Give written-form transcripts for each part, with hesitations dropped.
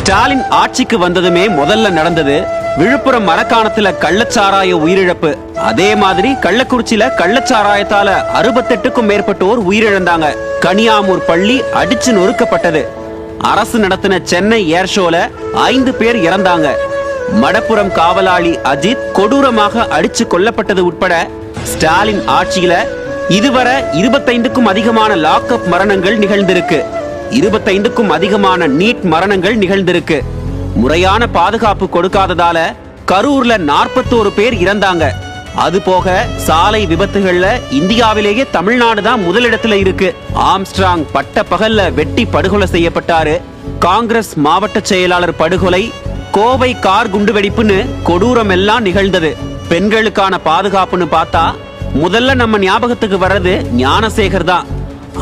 ஸ்டாலின் ஆட்சிக்கு வந்ததுமே முதல்ல நடந்தது விழுப்புரம் மரக்காணத்துல கள்ளச்சாராய உயிரிழப்பு. அதே மாதிரி கள்ளக்குறிச்சியில கள்ளச்சாராயத்தால 68க்கும் மேற்பட்டோர் உயிரிழந்தாங்க. கனியாமூர் பள்ளி அடிச்சு நொறுக்கப்பட்டது. அரசு நடத்தின சென்னை ஏர் ஷோல 5 பேர் இறந்தாங்க. மடப்புரம் காவலாளி அஜித் கொடூரமாக அடிச்சு கொல்லப்பட்டது உட்பட ஸ்டாலின் ஆட்சியில இதுவரை 25க்கும் அதிகமான லாக்அப் மரணங்கள் நிகழ்ந்திருக்கு. 25க்கும் அதிகமான நீட் மரணங்கள் நிகழ்ந்திருக்கு. முறையான பாதுகாப்பு கொடுக்காததால கரூர்ல 41 பேர் இறந்தாங்க. அது போக சாலை விபத்துகள்ல இந்தியாவிலேயே தமிழ்நாடு தான் முதலிடத்துல இருக்கு. ஆம்ஸ்ட்ராங் பட்ட பகல்ல வெட்டி படுகொலை செய்யப்பட்டாரு. காங்கிரஸ் மாவட்ட செயலாளர் படுகொலை, கோவை கார் குண்டுவெடிப்புன்னு கொடூரம் எல்லாம் நிகழ்ந்தது. பெண்களுக்கான பாதுகாப்புன்னு பார்த்தா முதல்ல நம்ம ஞாபகத்துக்கு வர்றது ஞானசேகர் தான்.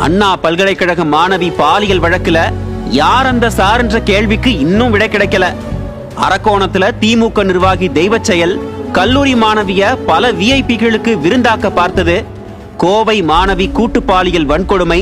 அண்ணா பல்கலைக்கழக மாணவி பாலியல் வழக்குல யார் அந்த சார் என்ற கேள்விக்கு இன்னும் விடை கிடைக்கல. அரக்கோணத்துல திமுக நிர்வாகி தெய்வச்செயல் கல்லூரி மாணவிய பல விஐபிகளுக்கு விருந்தாக்க பார்த்தது. கோவை மாணவி கூட்டு பாலியல் வன்கொடுமை,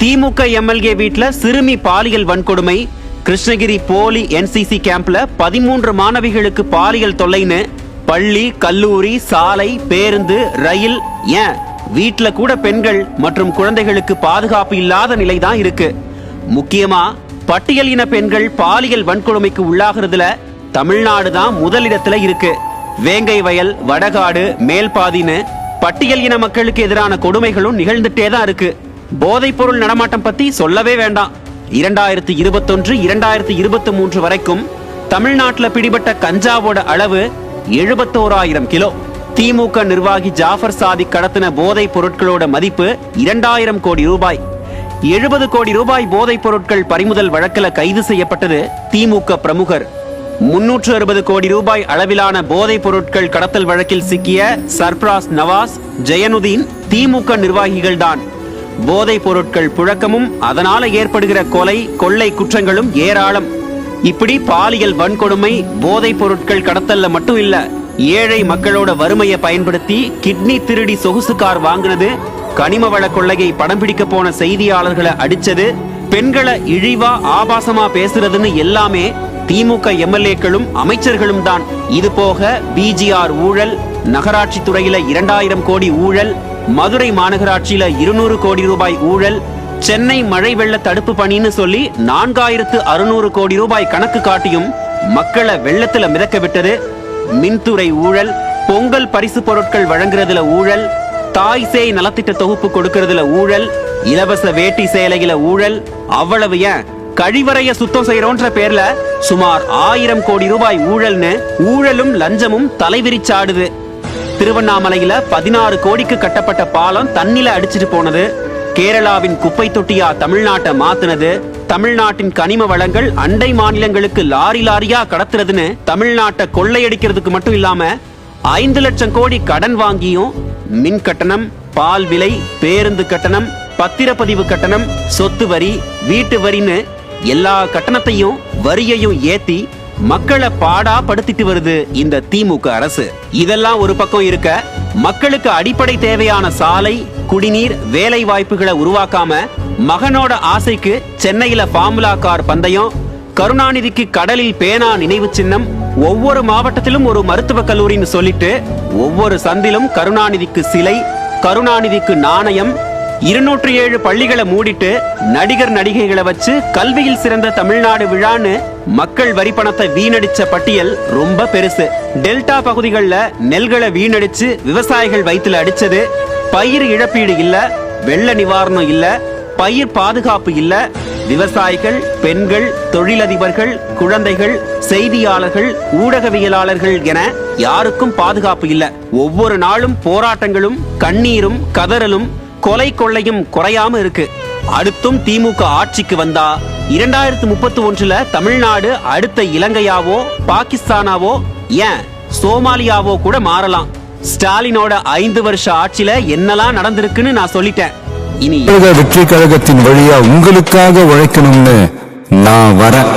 திமுக எம்எல்ஏ வீட்டுல சிறுமி பாலியல் வன்கொடுமை, கிருஷ்ணகிரி போலி என்சிசி கேம்ப்ல 13 மாணவிகளுக்கு பாலியல் தொல்லைன்னு பள்ளி, கல்லூரி, சாலை, பேருந்து, ரயில், ஏன் வீட்டுல கூட பெண்கள் மற்றும் குழந்தைகளுக்கு பாதுகாப்பு இல்லாத நிலைதான் இருக்கு. முக்கியமா பட்டியல் இன பெண்கள் பாலியல் வன்கொடுமைக்கு உள்ளாகிறதுல தமிழ்நாடு தான் முதலிடத்துல இருக்கு. வேங்கை வயல், வடகாடு, மேல்பாதின்னு பட்டியல் இன மக்களுக்கு எதிரான கொடுமைகளும் நிகழ்ந்துட்டே தான் இருக்கு. போதைப் பொருள் நடமாட்டம் பத்தி சொல்லவே வேண்டாம். 2021, 2023 வரைக்கும் தமிழ்நாட்டுல பிடிபட்ட கஞ்சாவோட அளவு 71,000 கிலோ. திமுக நிர்வாகி ஜாஃபர் சாதிக் கடத்தின போதைப் பொருட்களோட மதிப்பு 2,000 கோடி ரூபாய். 70 கோடி ரூபாய் போதைப் பொருட்கள் பறிமுதல் வழக்கில் கைது செய்யப்பட்டது திமுக பிரமுகர். 360 கோடி ரூபாய் அளவிலான போதைப் பொருட்கள் கடத்தல் வழக்கில் சிக்கிய சர்ப்ராஸ் நவாஸ், ஜெயனுதீன் திமுக நிர்வாகிகள் தான். போதைப் பொருட்கள் புழக்கமும் அதனால ஏற்படுகிற கொலை, கொள்ளை குற்றங்களும் ஏராளம். இப்படி பாலியல் வன்கொடுமை, போதைப் பொருட்கள் கடத்தல்ல மட்டும் இல்ல, ஏழை மக்களோட வறுமையை பயன்படுத்தி கிட்னி திருடி சொகுசு கார் வாங்கினது, கனிம வள கொள்ளையை படம் பிடிக்க போன செய்தியாளர்களை அடிச்சது, பெண்களை இழிவா ஆபாசமா பேசுறதுன்னு எல்லாமே திமுக எம்எல்ஏக்களும் அமைச்சர்களும் தான். இது போக பிஜிஆர் ஊழல், நகராட்சி துறையில 2,000 கோடி ஊழல், மதுரை மாநகராட்சியில 200 கோடி ரூபாய் ஊழல், சென்னை மழை வெள்ள தடுப்பு பணின்னு சொல்லி 4,600 கோடி ரூபாய் கணக்கு காட்டியும் மக்களை வெள்ளத்துல மிதக்க விட்டது. மின்துறை ஊழல், பொங்கல் பரிசு பொருட்கள் வழங்குறதுல ஊழல், தாய் சேய் நலத்திட்ட தொகுப்பு கொடுக்கறதுல ஊழல், இலவச வேட்டி சேலையில ஊழல், அவ்வளவு ஏன் கழிவறைய சுத்தம் செய்யறோன்ற பேர்ல சுமார் 1000 கோடி ரூபாய் ஊழல்னு ஊழலும் லஞ்சமும் தலைவிரிச்சாடுது. திருவண்ணாமலையில 16 கோடிக்கு கட்டப்பட்ட பாலம் தண்ணில அடிச்சிட்டு போனது, கேரளாவின் குப்பை தொட்டியா தமிழ்நாட்டை மாத்துனது, தமிழ்நாட்டின் கனிம வளங்கள் அண்டை மாநிலங்களுக்கு லாரி லாரியா கடத்துறதுன்னு தமிழ்நாட்டை கொள்ளையடிக்கிறதுக்கு மட்டும் இல்லாம 5 லட்சம் கோடி கடன் வாங்கியும் மின் கட்டணம், பால் விலை, பேருந்து கட்டணம், பத்திரப்பதிவு கட்டணம், சொத்து வரி, வீட்டு வரின்னு எல்லா கட்டணத்தையும் வரியையும் ஏத்தி மக்களை பாடா படுத்திட்டு வருது இந்த திமுக அரசு. இதெல்லாம் ஒரு பக்கம் இருக்க, மக்களுக்கு அடிப்படை தேவையான சாலை, குடிநீர், வேலை வாய்ப்புகளை உருவாக்காம மகனோட ஆசைக்கு சென்னையில ஃபார்முலா கார் பந்தயம், கருணாநிதிக்கு கடலில் பேனா நினைவு சின்னம், ஒவ்வொரு மாவட்டத்திலும் ஒரு மருத்துவக் கல்லூரின்னு சொல்லிட்டு ஒவ்வொரு சந்திலும் கருணாநிதிக்கு சிலை, கருணாநிதிக்கு நாணயம், 207 பள்ளிகளை மூடிட்டு நடிகர் நடிகைகளை வச்சு கல்வியில் சிறந்த தமிழ்நாடு விழான்னு மக்கள் வரி பணத்தை வீணடிச்ச பட்டியல் ரொம்ப பெருசு. டெல்டா பகுதிகளில் நெல்களை வீணடிச்சு விவசாயிகள் வயிற்றுல அடிச்சது, பயிர் இழப்பீடு இல்ல, வெள்ள நிவாரணம் இல்ல, பயிர் பாதுகாப்பு இல்ல, விவசாயிகள், பெண்கள், தொழிலதிபர்கள், குழந்தைகள், செய்தியாளர்கள், ஊடகவியலாளர்கள் என யாருக்கும் பாதுகாப்பு இல்ல. ஒவ்வொரு நாளும் போராட்டங்களும், கண்ணீரும், கதறலும், கொலை கொள்ளையும் குறையாம இருக்கு. அடுத்தும் திமுக ஆட்சிக்கு வந்தா 2031 தமிழ்நாடு அடுத்த இலங்கையாவோ, பாகிஸ்தானாவோ, ஏன் சோமாலியாவோ கூட மாறலாம். ஸ்டாலினோட 5 வருஷ ஆட்சியில என்னெல்லாம் நடந்திருக்குன்னு நான் சொல்லிட்டேன். இனி வெற்றி கழகத்தின் வழியா உங்களுக்காக உழைக்கணும்னு நான் வரேன்.